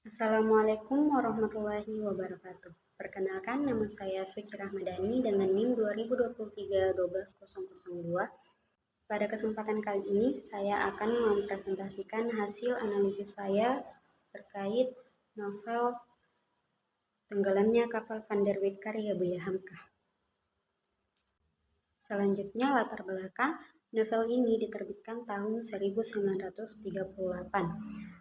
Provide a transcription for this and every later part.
Assalamualaikum warahmatullahi wabarakatuh. Perkenalkan, nama saya Suci Rahmadani dengan NIM 2023-12002. Pada kesempatan kali ini, saya akan mempresentasikan hasil analisis saya terkait novel Tenggelamnya Kapal Van der Weyck karya Buya Hamka. Selanjutnya, latar belakang novel ini diterbitkan tahun 1938.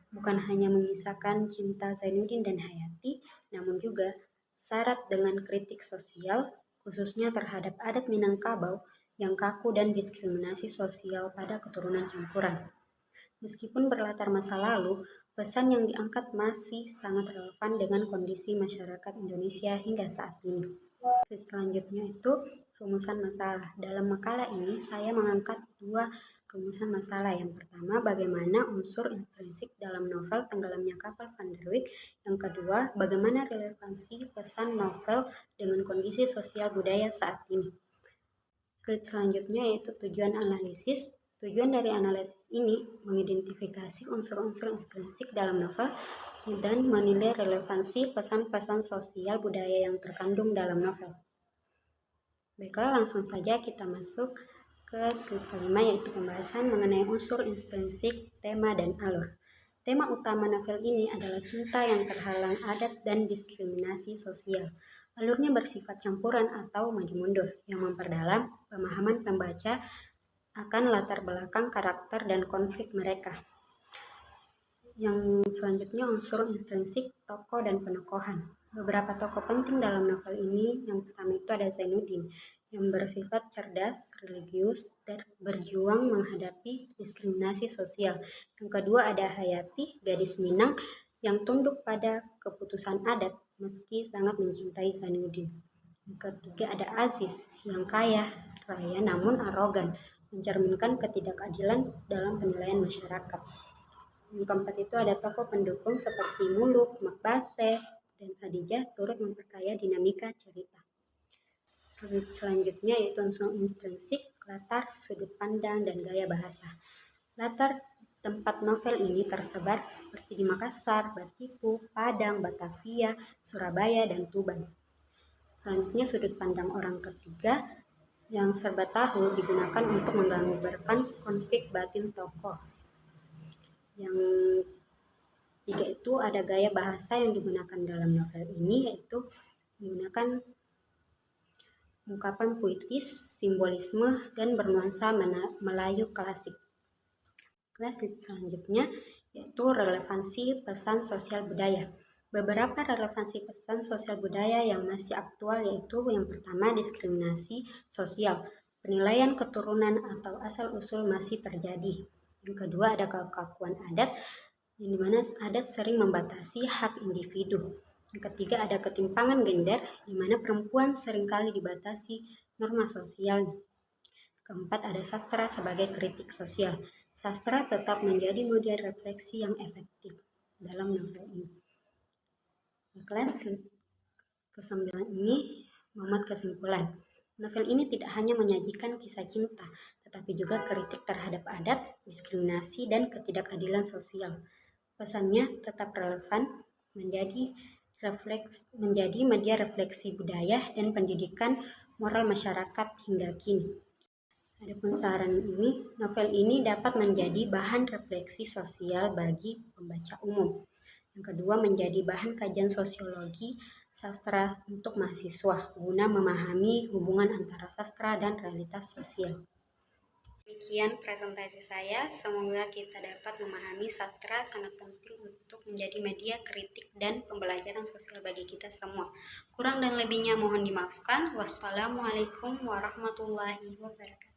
Bukan hanya mengisahkan cinta Zainuddin dan Hayati, namun juga syarat dengan kritik sosial, khususnya terhadap adat Minangkabau yang kaku dan diskriminasi sosial pada keturunan campuran. Meskipun berlatar masa lalu, pesan yang diangkat masih sangat relevan dengan kondisi masyarakat Indonesia hingga saat ini. Selanjutnya itu rumusan masalah. Dalam makalah ini saya mengangkat dua rumusan masalah. Yang pertama, bagaimana unsur intrinsik dalam novel Tenggelamnya Kapal Van der Weyck. Yang kedua, bagaimana relevansi pesan novel dengan kondisi sosial budaya saat ini. Selanjutnya yaitu tujuan analisis. Tujuan dari analisis ini mengidentifikasi unsur-unsur intrinsik dalam novel dan menilai relevansi pesan-pesan sosial budaya yang terkandung dalam novel. Baiklah, langsung saja kita masuk ke slide kelima, yaitu pembahasan mengenai unsur intrinsik, tema, dan alur. Tema utama novel ini adalah cinta yang terhalang adat dan diskriminasi sosial. Alurnya bersifat campuran atau maju mundur yang memperdalam pemahaman pembaca akan latar belakang karakter dan konflik mereka. Yang selanjutnya unsur intrinsik, tokoh dan penokohan. Beberapa tokoh penting dalam novel ini, yang pertama itu ada Zainuddin, yang bersifat cerdas, religius, dan berjuang menghadapi diskriminasi sosial. Yang kedua ada Hayati, gadis Minang, yang tunduk pada keputusan adat meski sangat mencintai Zainuddin. Yang ketiga ada Aziz, yang kaya raya namun arogan, mencerminkan ketidakadilan dalam penilaian masyarakat. Yang keempat itu ada tokoh pendukung seperti Muluk, Makbaseh, dan Khadijah turut memperkaya dinamika cerita. Selanjutnya yaitu unsur intrinsik, latar, sudut pandang, dan gaya bahasa. Latar tempat novel ini tersebar seperti di Makassar, Batipu, Padang, Batavia, Surabaya, dan Tuban. Selanjutnya sudut pandang orang ketiga yang serba tahu digunakan untuk menggambarkan konflik batin tokoh. Yang tiga itu ada gaya bahasa yang digunakan dalam novel ini, yaitu menggunakan ungkapan puitis, simbolisme, dan bernuansa Melayu klasik. Selanjutnya yaitu relevansi pesan sosial budaya. Beberapa relevansi pesan sosial budaya yang masih aktual yaitu yang pertama diskriminasi sosial, penilaian keturunan atau asal-usul masih terjadi. Yang kedua ada kekakuan adat, yang dimana adat sering membatasi hak individu. Yang ketiga ada ketimpangan gender, di mana perempuan seringkali dibatasi norma sosial. Keempat ada sastra sebagai kritik sosial. Sastra tetap menjadi media refleksi yang efektif dalam novel ini. Kelas ke-9 ini memuat kesimpulan. Novel ini tidak hanya menyajikan kisah cinta, tetapi juga kritik terhadap adat, diskriminasi, dan ketidakadilan sosial. Pesannya tetap relevan, menjadi media refleksi budaya dan pendidikan moral masyarakat hingga kini. Adapun saran ini, novel ini dapat menjadi bahan refleksi sosial bagi pembaca umum. Yang kedua, menjadi bahan kajian sosiologi sastra untuk mahasiswa guna memahami hubungan antara sastra dan realitas sosial. Demikian presentasi saya, semoga kita dapat memahami sastra sangat penting untuk menjadi media kritik dan pembelajaran sosial bagi kita semua. Kurang dan lebihnya mohon dimaafkan. Wassalamualaikum warahmatullahi wabarakatuh.